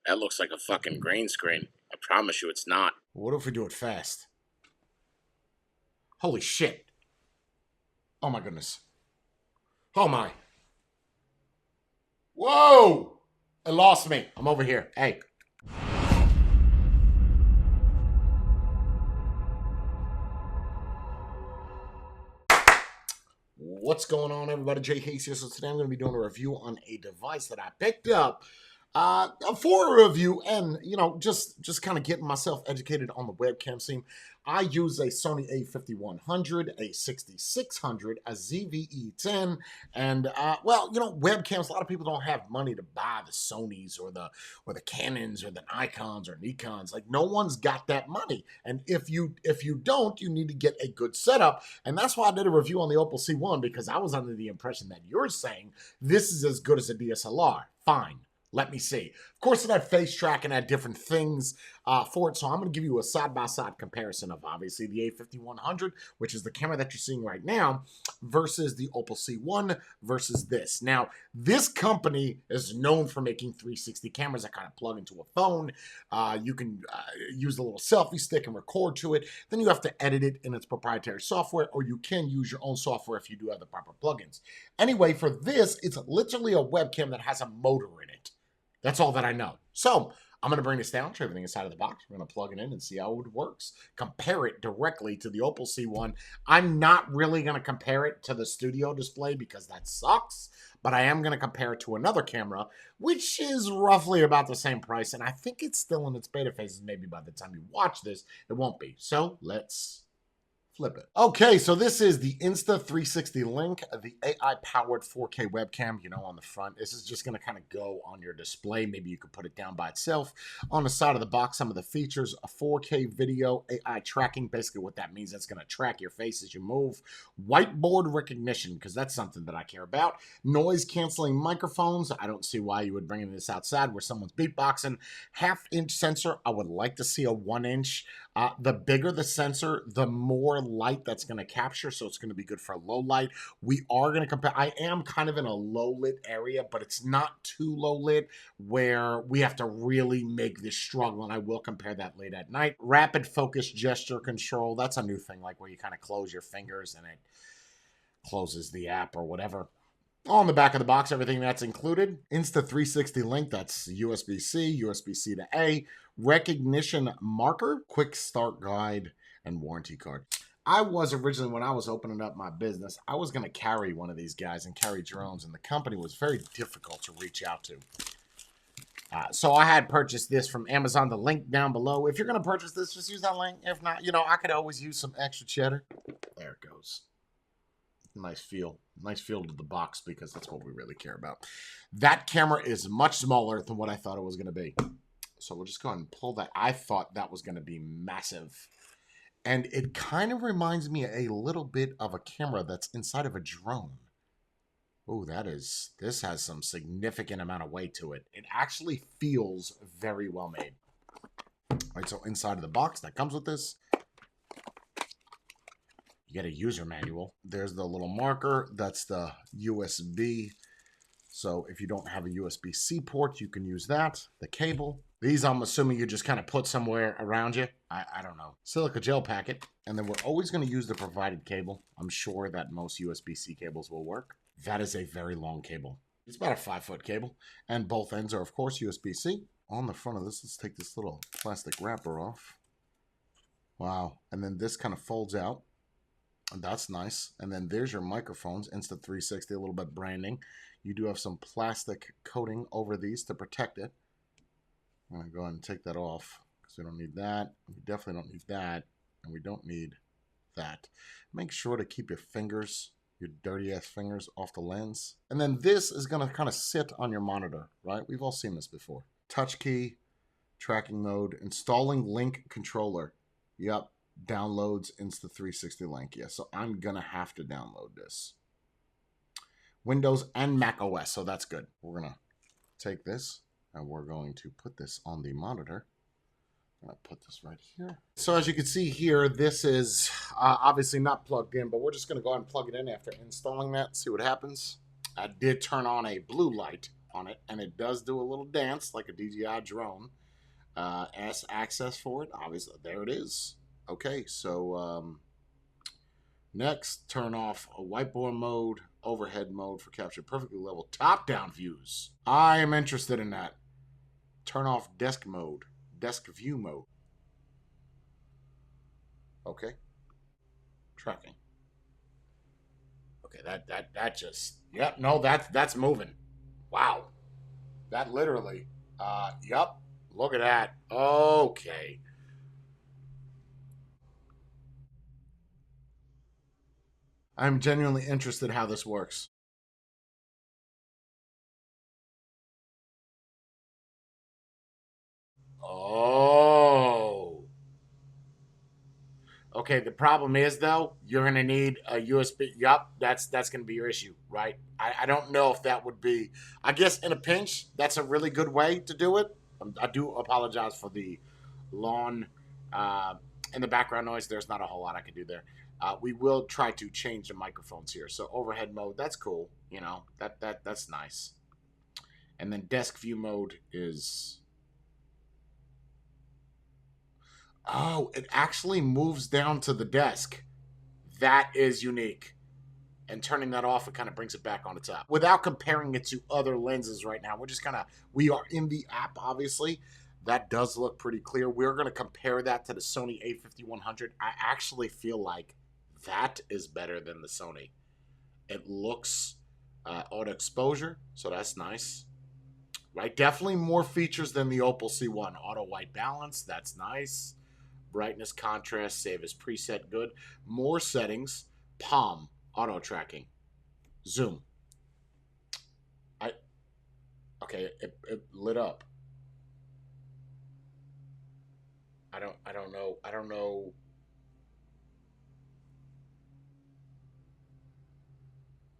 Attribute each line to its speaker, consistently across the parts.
Speaker 1: That looks like a fucking green screen. I promise you it's not.
Speaker 2: What if we do it fast? Holy shit. Oh my goodness. Oh my. Whoa! It lost me. I'm over here. Hey. What's going on, everybody? Jay Hayes here. So today I'm going to be doing a review on a device that I picked up for a review, and just kind of getting myself educated on the webcam scene. I use a Sony a5100, a 6600, a ZVE10, and webcams. A lot of people don't have money to buy the Sonys or the Canons or the Nikons or Nikons. Like, no one's got that money, and if you don't, you need to get a good setup. And that's why I did a review on the Opal C1, because I was under the impression that you're saying this is as good as a DSLR. Fine. Let me see. Of course, it had face tracking, had different things for it. So I'm going to give you a side-by-side comparison of, obviously, the A5100, which is the camera that you're seeing right now, versus the Opal C1 versus this. Now, this company is known for making 360 cameras that kind of plug into a phone. You can use a little selfie stick and record to it. Then you have to edit it in its proprietary software, or you can use your own software if you do have the proper plugins. Anyway, for this, it's literally a webcam that has a motor in it. That's all that I know. So I'm going to bring this down, show everything inside of the box. We're going to plug it in and see how it works. Compare it directly to the Opal C1. I'm not really going to compare it to the studio display because that sucks, but I am going to compare it to another camera, which is roughly about the same price, and I think it's still in its beta phases. Maybe by the time you watch this, it won't be. So let's flip it. Okay, so this is the Insta360 Link, the AI-powered 4K webcam, on the front. This is just going to kind of go on your display. Maybe you could put it down by itself. On the side of the box, some of the features: a 4K video, AI tracking. Basically what that means, that's going to track your face as you move. Whiteboard recognition, because that's something that I care about. Noise-canceling microphones. I don't see why you would bring this outside where someone's beatboxing. Half-inch sensor. I would like to see a 1-inch. The bigger the sensor, the more light that's going to capture, so it's going to be good for low light. We are going to compare. I am kind of in a low lit area, but it's not too low lit where we have to really make this struggle, and I will compare that late at night. Rapid focus gesture control. That's a new thing, like where you kind of close your fingers and it closes the app or whatever. On the back of the box, everything that's included: Insta360 Link, that's USB-C, USB-C to A, recognition marker, quick start guide, and warranty card. I was originally, when I was opening up my business, I was going to carry one of these guys and carry drones, and the company was very difficult to reach out to. So I had purchased this from Amazon. The link down below. If you're going to purchase this, just use that link. If not, I could always use some extra cheddar. There it goes. Nice feel to the box, because that's what we really care about. That camera is much smaller than what I thought it was going to be. So we'll just go ahead and pull that. I thought that was going to be massive. And it kind of reminds me a little bit of a camera that's inside of a drone. Oh, this has some significant amount of weight to it. It actually feels very well made. All right, so inside of the box that comes with this, you get a user manual. There's the little marker. That's the USB. So if you don't have a USB-C port, you can use that. The cable. These, I'm assuming you just kind of put somewhere around you. I don't know. Silica gel packet. And then we're always going to use the provided cable. I'm sure that most USB-C cables will work. That is a very long cable. It's about a 5-foot cable. And both ends are, of course, USB-C. On the front of this, let's take this little plastic wrapper off. Wow. And then this kind of folds out. That's nice. And then there's your microphones, Insta360, a little bit branding. You do have some plastic coating over these to protect it. I'm going to go ahead and take that off because we don't need that. We definitely don't need that. And we don't need that. Make sure to keep your fingers, your dirty ass fingers, off the lens. And then this is going to kind of sit on your monitor, right? We've all seen this before. Touch key, tracking mode, installing link controller. Yep. Downloads Insta360 Link. Yeah, so I'm gonna have to download this. Windows and Mac OS, so that's good. We're gonna take this and we're going to put this on the monitor. I'm gonna put this right here. So as you can see here, this is obviously not plugged in, but we're just gonna go ahead and plug it in after installing that, see what happens. I did turn on a blue light on it, and it does do a little dance like a DJI drone. S access for it, obviously. There it is. Okay, so next, turn off a whiteboard mode, overhead mode for capture perfectly level top-down views. I am interested in that. Turn off desk mode, desk view mode. Okay, tracking. Okay, that just, yep, no, that's moving. Wow, that literally, yep, look at that. Okay. I'm genuinely interested how this works. Oh. Okay, the problem is though, you're gonna need a USB. Yup, that's gonna be your issue, right? I don't know if that would be. I guess in a pinch, that's a really good way to do it. I do apologize for the lawn uh, and the background noise. There's not a whole lot I can do there. We will try to change the microphones here. So overhead mode, that's cool. You know that's nice. And then desk view mode is, oh, it actually moves down to the desk. That is unique. And turning that off, it kind of brings it back on the top. Without comparing it to other lenses right now, we are in the app, obviously. That does look pretty clear. We're going to compare that to the Sony a5100. I actually feel like that is better than the Sony. It looks auto exposure, so that's nice. Right, definitely more features than the Opal C1. Auto white balance, that's nice. Brightness, contrast, save as preset, good. More settings, palm, auto tracking, zoom. I okay, it lit up. I don't know.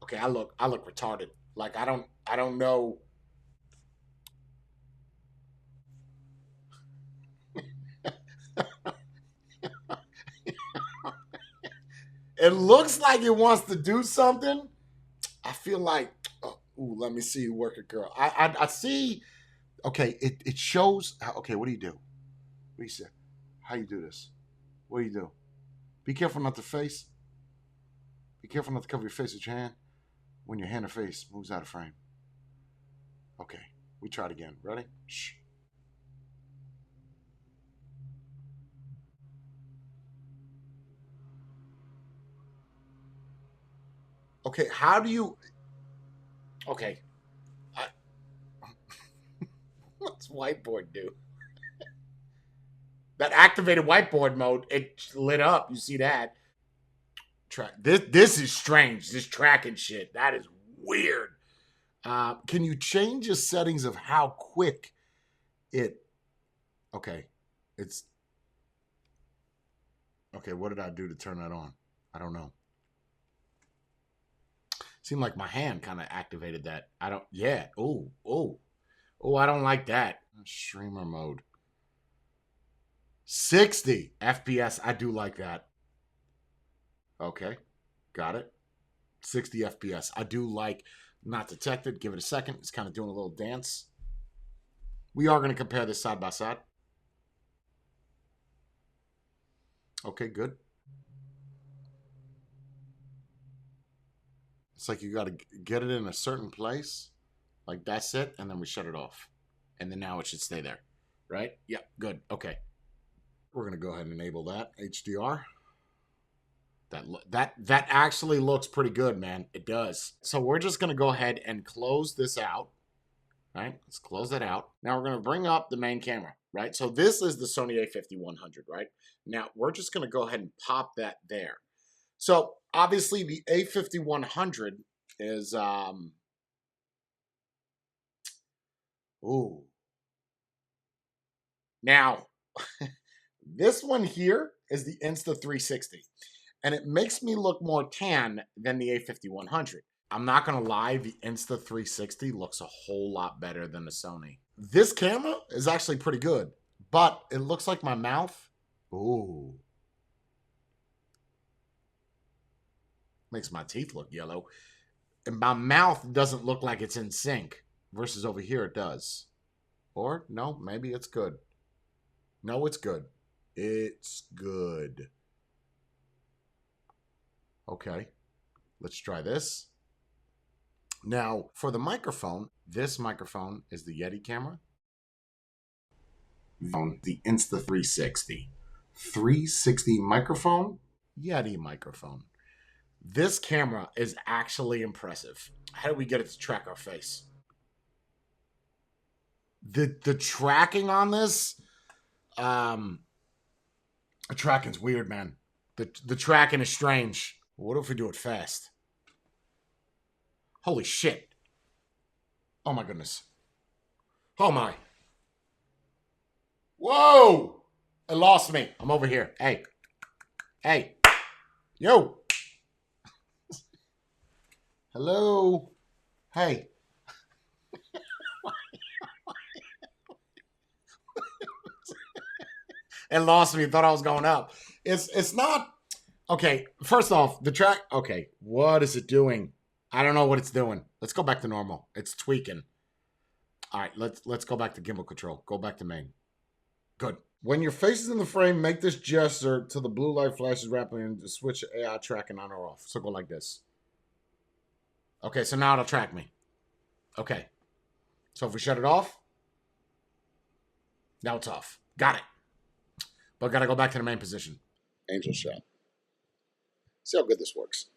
Speaker 2: Okay, I look retarded. Like I don't know. It looks like it wants to do something. I feel like, oh, ooh, let me see you work it, girl. I see. Okay, it shows. Okay, what do you do? What do you say? How you do this? What do you do? Be careful not to face. Be careful not to cover your face with your hand when your hand or face moves out of frame. Okay, we try it again. Ready? Shh. Okay, how do you? Okay, I, what's whiteboard do? That activated whiteboard mode, it lit up. You see that? Track. This is strange. This tracking shit. That is weird. Can you change the settings of how quick it? Okay, it's okay. What did I do to turn that on? I don't know. Seemed like my hand kind of activated that. I don't. Yeah. Oh. Oh. Oh. I don't like that. Streamer mode. 60 FPS. I do like that. Okay. Got it. 60 FPS. I do like not detected. Give it a second. It's kind of doing a little dance. We are going to compare this side by side. Okay, good. It's like you got to get it in a certain place. Like that's it. And then we shut it off. And then now it should stay there. Right? Yep. Good. Okay. We're going to go ahead and enable that. HDR. That actually looks pretty good, man. It does. So we're just going to go ahead and close this out. Right? Let's close that out. Now we're going to bring up the main camera, right? So this is the Sony a5100, right? Now we're just going to go ahead and pop that there. So obviously the a5100 is ooh. Now this one here is the Insta360, and it makes me look more tan than the a5100. I'm not gonna lie, the Insta360 looks a whole lot better than the Sony. This camera is actually pretty good, but it looks like my mouth. Ooh. Makes my teeth look yellow. And my mouth doesn't look like it's in sync. versus over here it does. Or no, maybe it's good. No, it's good. It's good. Okay, let's try this. Now, for the microphone, this microphone is the Yeti camera. The Insta360. 360 microphone, Yeti microphone. This camera is actually impressive. How do we get it to track our face? The tracking on this, the tracking's weird, man. The tracking is strange. What if we do it fast? Holy shit. Oh my goodness. Oh my. Whoa! It lost me. I'm over here. Hey. Hey. Yo. Hello. Hey. It lost me. Thought I was going up. It's not. Okay, first off, the track. Okay, what is it doing? I don't know what it's doing. Let's go back to normal. It's tweaking. All right, let's go back to gimbal control. Go back to main. Good. When your face is in the frame, make this gesture till the blue light flashes rapidly and switch AI tracking on or off. So go like this. Okay, so now it'll track me. Okay. So if we shut it off, now it's off. Got it. But gotta go back to the main position. Angel shot. See how good this works.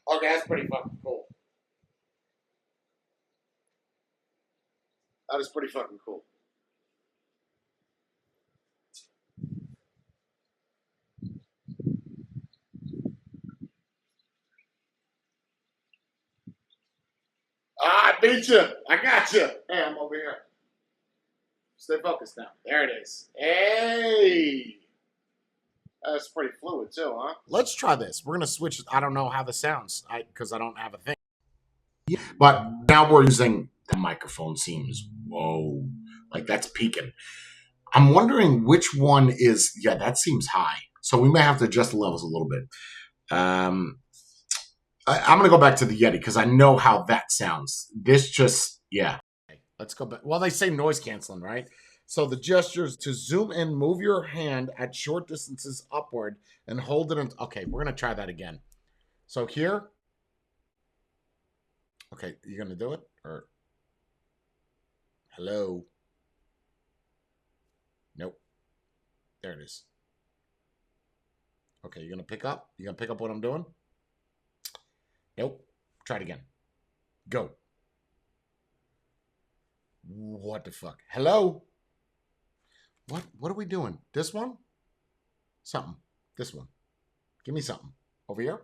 Speaker 2: Okay, that's pretty fucking cool. That is pretty fucking cool. I beat you. I got you. Hey, I'm over here. Stay focused now. There it is. Hey. That's pretty fluid too, huh? Let's try this. We're gonna switch. I don't know how this sounds, because I don't have a thing. But now we're using the microphone. Seems whoa, like that's peaking. I'm wondering which one is. Yeah, that seems high. So we may have to adjust the levels a little bit. I'm gonna go back to the Yeti because I know how that sounds. This just yeah. Let's go back. Well, they say noise canceling, right? So the gestures to zoom in, move your hand at short distances upward and hold it. Okay, we're going to try that again. So here. Okay, you going to do it? Or hello? Nope. There it is. Okay, you're going to pick up? You going to pick up what I'm doing? Nope. Try it again. Go. What the fuck? Hello? What are we doing? This one? Something. This one. Give me something. Over here?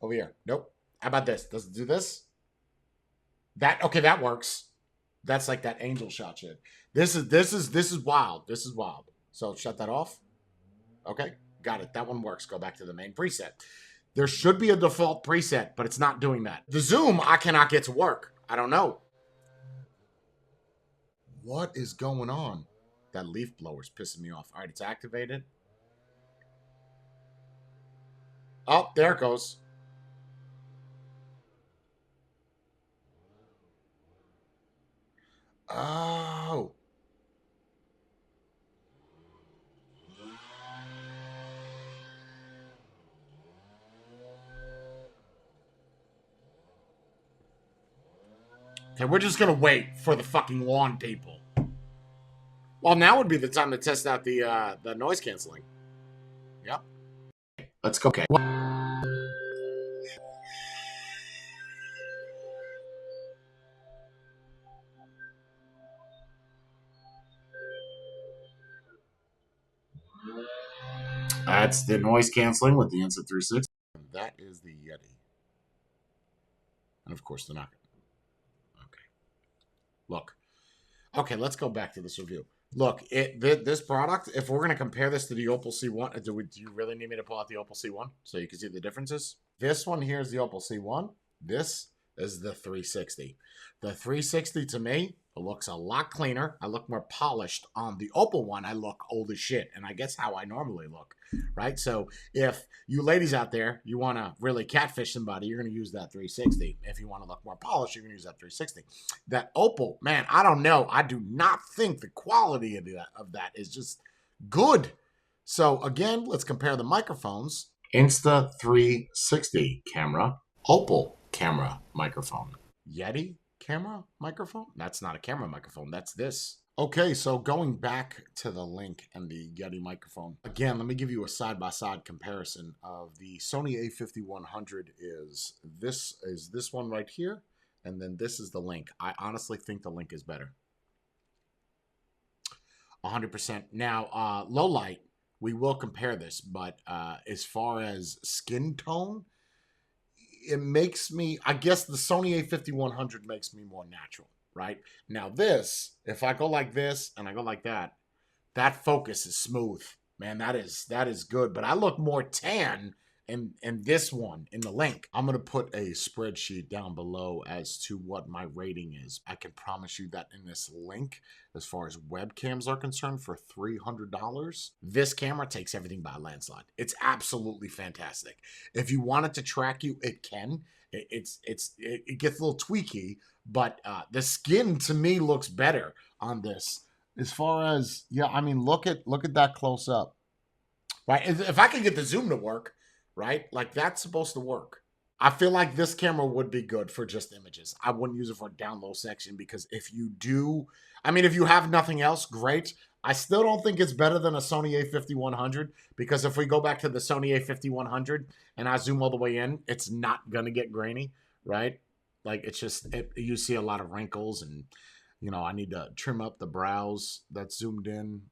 Speaker 2: Over here. Nope. How about this? Does it do this? That okay, that works. That's like that angel shot shit. This is wild. This is wild. So shut that off. Okay, got it. That one works. Go back to the main preset. There should be a default preset, but it's not doing that. The zoom I cannot get to work. I don't know. What is going on? That leaf blower is pissing me off. All right, it's activated. Oh, there it goes. Oh. Okay, we're just gonna wait for the fucking lawn people. Well, now would be the time to test out the noise canceling. Yep. Let's go. Okay. That's the noise canceling with the Insta360. That is the Yeti. And of course, the knocker. Okay. Look. Okay, let's go back to this review. Look, this product, if we're going to compare this to the Opal C1, do you really need me to pull out the Opal C1 so you can see the differences? This one here is the Opal C1. This is the 360. The 360 to me looks a lot cleaner. I look more polished. On the Opal one, I look old as shit, and I guess how I normally look, right? So if you ladies out there, you want to really catfish somebody, you're going to use that 360. If you want to look more polished, you're going to use that 360. That Opal, man, I don't know. I do not think the quality of that is just good. So again, let's compare the microphones. Insta360 camera, Opal camera microphone, Yeti camera microphone. That's not a camera microphone. That's this. Okay, so going back to the link and the Yeti microphone. Again, let me give you a side-by-side comparison of the Sony a5100 is this one right here, and then this is the link. I honestly think the link is better. 100%. Now, low light, we will compare this, but as far as skin tone, it makes me, I guess the Sony a5100 makes me more natural, right? Now this, if I go like this and I go like that, that focus is smooth. Man, that is good. But I look more tan in this one, in the link. I'm going to put a spreadsheet down below as to what my rating is. I can promise you that in this link, as far as webcams are concerned, for $300, this camera takes everything by a landslide. It's absolutely fantastic. If you want it to track you, it can. It gets a little tweaky, but the skin to me looks better on this. As far as, yeah, I mean, look at that close up, right? If I could get the zoom to work, right, like that's supposed to work. I feel like this camera would be good for just images. I wouldn't use it for a down low section, because if you do, I mean, if you have nothing else, great. I still don't think it's better than a Sony a5100, because if we go back to the Sony a5100 and I zoom all the way in, it's not gonna get grainy, right? Like it's just you see a lot of wrinkles, and you know, I need to trim up the brows that's zoomed in.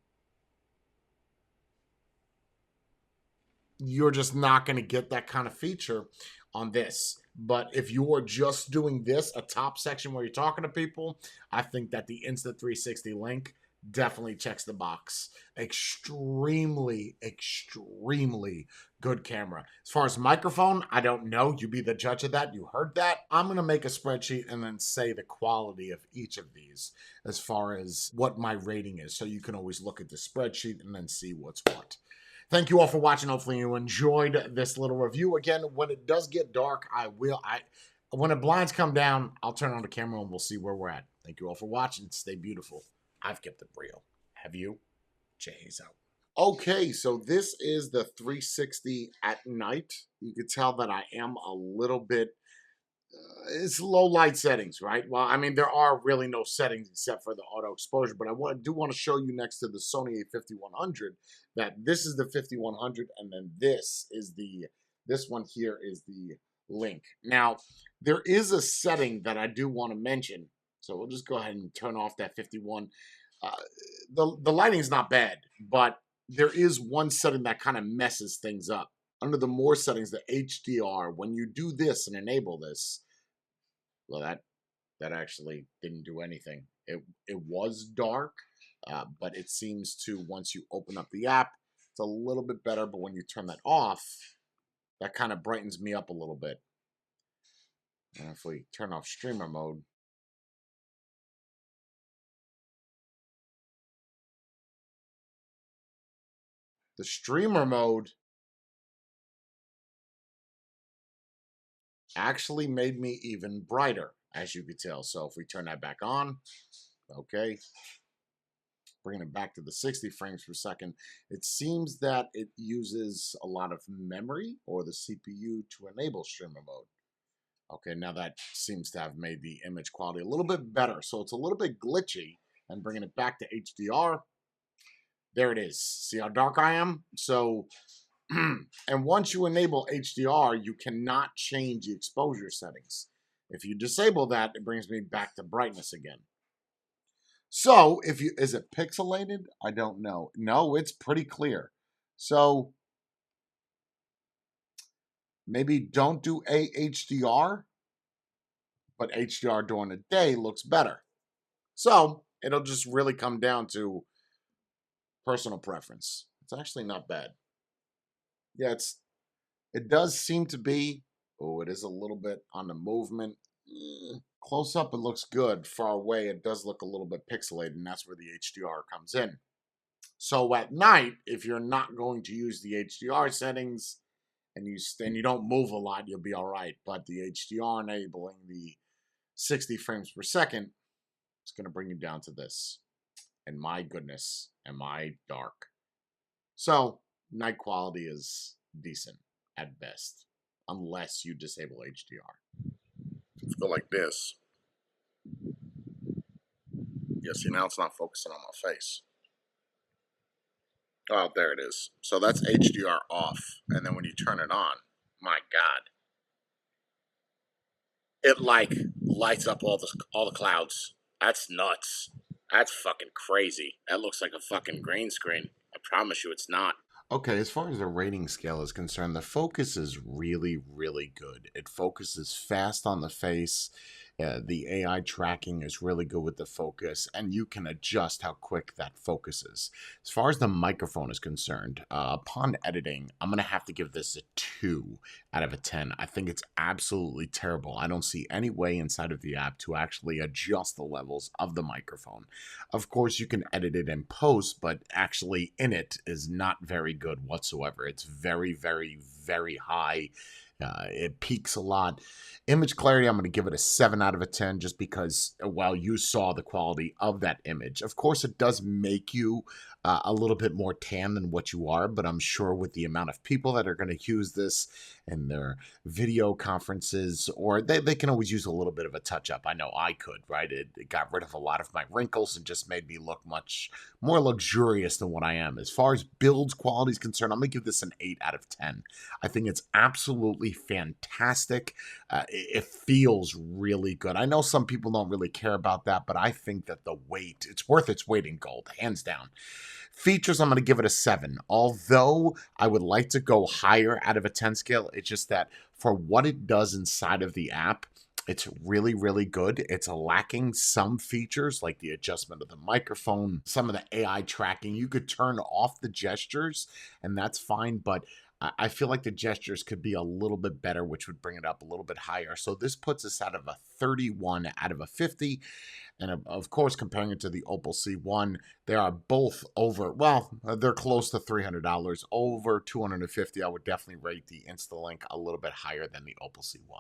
Speaker 2: You're just not going to get that kind of feature on this. But if you're just doing this, a top section where you're talking to people, I think that the Insta360 link definitely checks the box. Extremely, extremely good camera. As far as microphone, I don't know. You be the judge of that. You heard that. I'm going to make a spreadsheet and then say the quality of each of these as far as what my rating is. So you can always look at the spreadsheet and then see what's what. Thank you all for watching. Hopefully you enjoyed this little review. Again, when it does get dark, when the blinds come down, I'll turn on the camera and we'll see where we're at. Thank you all for watching. Stay beautiful. I've kept it real. Have you? Jay's out. Okay, so this is the 360 at night. You can tell that I am a little bit, it's low light settings, right? Well, I mean, there are really no settings except for the auto exposure, but I do want to show you next to the Sony a5100 that this is the 5100, and then this one here is the link. Now, there is a setting that I do want to mention, so we'll just go ahead and turn off that 51. The lighting's not bad, but there is one setting that kind of messes things up. Under the more settings, the HDR, when you do this and enable this, well, that actually didn't do anything. It was dark, but it seems to, once you open up the app, it's a little bit better. But when you turn that off, that kind of brightens me up a little bit. And if we turn off streamer mode, the streamer mode actually made me even brighter, as you could tell. So if we turn that back on, okay, bringing it back to the 60 frames per second, it seems that it uses a lot of memory or the CPU to enable streamer mode. Okay, now that seems to have made the image quality a little bit better. So it's a little bit glitchy, and bringing it back to HDR, there it is. See how dark I am? So, and once you enable HDR, you cannot change the exposure settings. If you disable that, it brings me back to brightness again. So, is it pixelated? I don't know. No, it's pretty clear. So, maybe don't do HDR, but HDR during the day looks better. So, it'll just really come down to personal preference. It's actually not bad. Yeah, it does seem to be, oh, it is a little bit on the movement. Close up, it looks good. Far away, it does look a little bit pixelated, and that's where the HDR comes in. So at night, if you're not going to use the HDR settings and you don't move a lot, you'll be all right. But the HDR enabling the 60 frames per second is going to bring you down to this. And my goodness, am I dark? So night quality is decent at best, unless you disable HDR.
Speaker 1: Let's go like this. Yeah, see, now it's not focusing on my face. Oh, there it is. So that's HDR off. And then when you turn it on, my God, it like lights up all the clouds. That's nuts. That's fucking crazy. That looks like a fucking green screen. I promise you it's not.
Speaker 2: Okay, as far as the rating scale is concerned, the focus is really, really good. It focuses fast on the face. The AI tracking is really good with the focus, and you can adjust how quick that focuses. As far as the microphone is concerned, upon editing, I'm going to have to give this a 2 out of a 10. I think it's absolutely terrible. I don't see any way inside of the app to actually adjust the levels of the microphone. Of course, you can edit it in post, but actually in it is not very good whatsoever. It's very, very, very high. It peaks a lot. Image clarity, I'm going to give it a 7 out of a 10 just because, while you saw the quality of that image, of course, it does make you a little bit more tan than what you are, but I'm sure with the amount of people that are going to use this in their video conferences, or they can always use a little bit of a touch up. I know I could, right? It got rid of a lot of my wrinkles and just made me look much more luxurious than what I am. As far as build quality is concerned, I'm going to give this an 8 out of 10. I think it's absolutely fantastic. It feels really good. I know some people don't really care about that, but I think that the weight, it's worth its weight in gold, hands down. Features, I'm going to give it a 7. Although I would like to go higher out of a 10 scale, it's just that for what it does inside of the app, it's really, really good. It's lacking some features like the adjustment of the microphone, some of the AI tracking. You could turn off the gestures, and that's fine, but I feel like the gestures could be a little bit better, which would bring it up a little bit higher. So this puts us out of a 31 out of a 50. And of course, comparing it to the Opal C1, they are both over, well, they're close to $300, over 250. I would definitely rate the Instalink a little bit higher than the Opal C1.